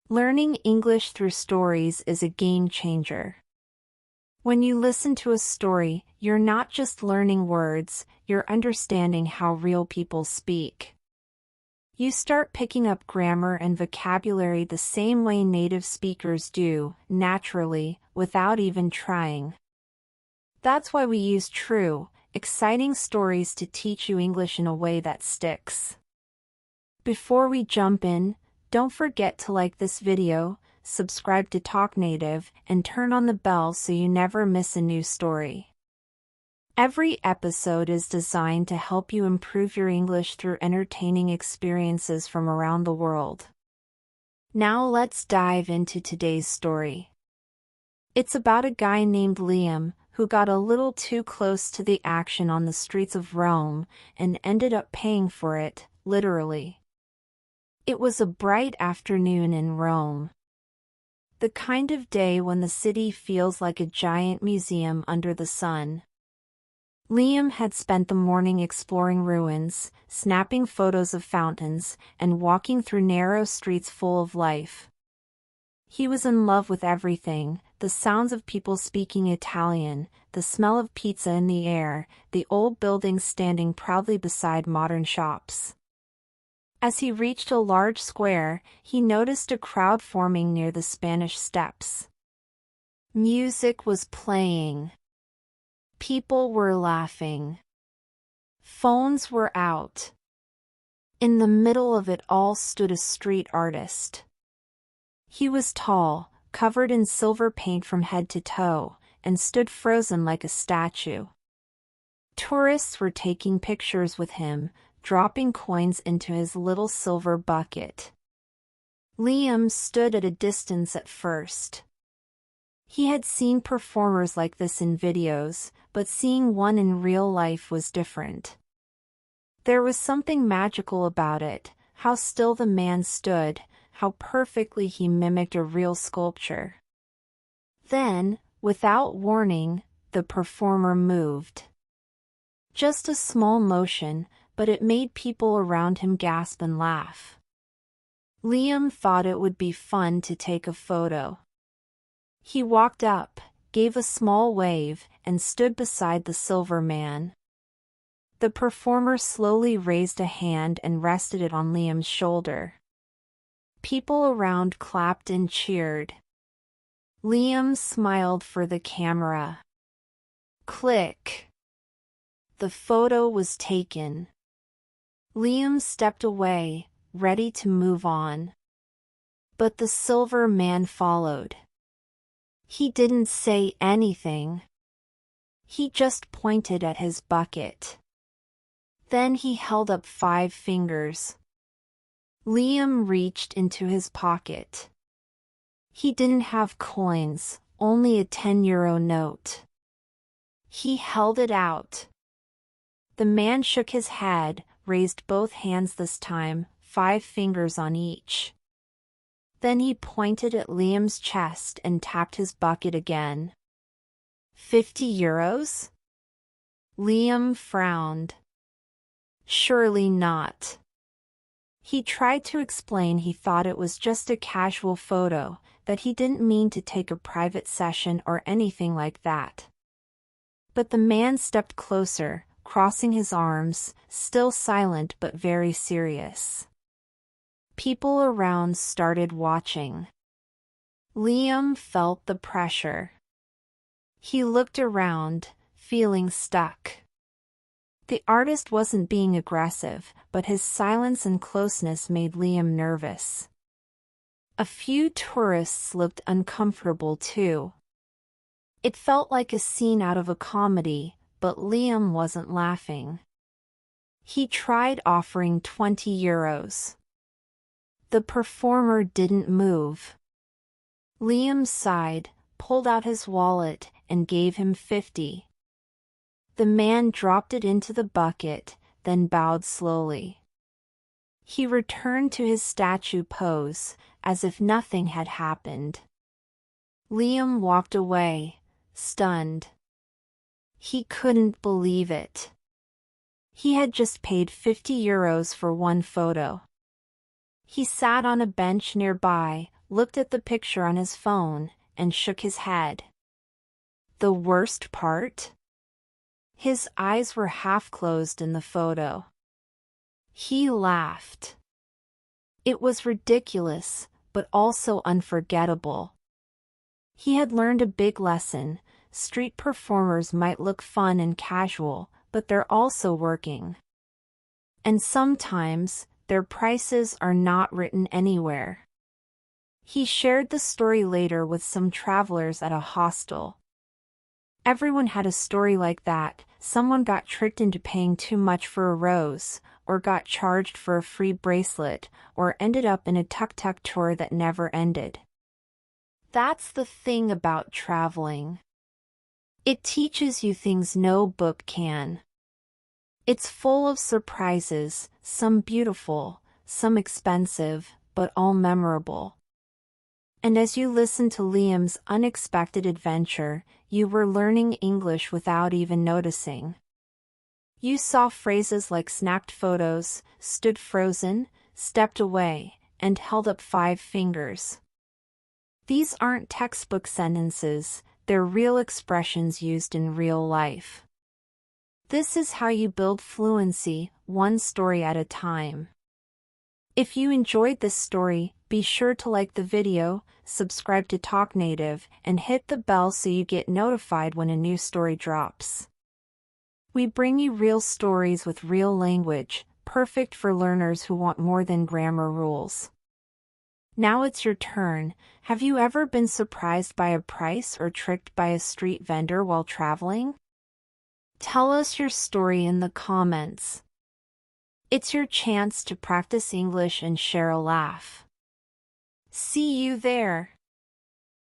Learning English through stories is a game changer. When you listen to a story, you're not just learning words, you're understanding how real people speak. You start picking up grammar and vocabulary the same way native speakers do, naturally, without even trying. That's why we use true, exciting stories to teach you English in a way that sticks. Before we jump in, don't forget to like this video, subscribe to Talknative, and turn on the bell so you never miss a new story. Every episode is designed to help you improve your English through entertaining experiences from around the world. Now let's dive into today's story. It's about a guy named Liam who got a little too close to the action on the streets of Rome and ended up paying for it, literally. It was a bright afternoon in Rome. The kind of day when the city feels like a giant museum under the sun. Liam had spent the morning exploring ruins, snapping photos of fountains, and walking through narrow streets full of life. He was in love with everything: the sounds of people speaking Italian, the smell of pizza in the air, the old buildings standing proudly beside modern shops. As he reached a large square, he noticed a crowd forming near the Spanish Steps. Music was playing. People were laughing. Phones were out. In the middle of it all stood a street artist. He was tall, covered in silver paint from head to toe, and stood frozen like a statue. Tourists were taking pictures with him, dropping coins into his little silver bucket. Liam stood at a distance at first. He had seen performers like this in videos, but seeing one in real life was different. There was something magical about it, how still the man stood, how perfectly he mimicked a real sculpture. Then, without warning, the performer moved. Just a small motion, but it made people around him gasp and laugh. Liam thought it would be fun to take a photo. He walked up, gave a small wave, and stood beside the silver man. The performer slowly raised a hand and rested it on Liam's shoulder. People around clapped and cheered. Liam smiled for the camera. Click. The photo was taken. Liam stepped away, ready to move on. But the silver man followed. He didn't say anything. He just pointed at his bucket. Then he held up 5 fingers. Liam reached into his pocket. He didn't have coins, only a 10-euro note. He held it out. The man shook his head, raised both hands this time, 5 fingers on each. Then he pointed at Liam's chest and tapped his bucket again. 50 euros? Liam frowned. Surely not. He tried to explain he thought it was just a casual photo, that he didn't mean to take a private session or anything like that. But the man stepped closer, crossing his arms, still silent but very serious. People around started watching. Liam felt the pressure. He looked around, feeling stuck. The artist wasn't being aggressive, but his silence and closeness made Liam nervous. A few tourists looked uncomfortable too. It felt like a scene out of a comedy, but Liam wasn't laughing. He tried offering 20 euros. The performer didn't move. Liam sighed, pulled out his wallet, and gave him 50. The man dropped it into the bucket, then bowed slowly. He returned to his statue pose, as if nothing had happened. Liam walked away, stunned. He couldn't believe it. He had just paid 50 euros for one photo. He sat on a bench nearby, looked at the picture on his phone, and shook his head. The worst part? His eyes were half closed in the photo. He laughed. It was ridiculous, but also unforgettable. He had learned a big lesson. Street performers might look fun and casual, but they're also working. And sometimes, their prices are not written anywhere. He shared the story later with some travelers at a hostel. Everyone had a story like that. Someone got tricked into paying too much for a rose, or got charged for a free bracelet, or ended up in a tuk-tuk tour that never ended. That's the thing about traveling. It teaches you things no book can. It's full of surprises, some beautiful, some expensive, but all memorable. And as you listened to Liam's unexpected adventure, you were learning English without even noticing. You saw phrases like snapped photos, stood frozen, stepped away, and held up 5 fingers. These aren't textbook sentences, they're real expressions used in real life. This is how you build fluency, one story at a time. If you enjoyed this story, be sure to like the video, subscribe to Talknative, and hit the bell so you get notified when a new story drops. We bring you real stories with real language, perfect for learners who want more than grammar rules. Now it's your turn. Have you ever been surprised by a price or tricked by a street vendor while traveling? Tell us your story in the comments. It's your chance to practice English and share a laugh. See you there!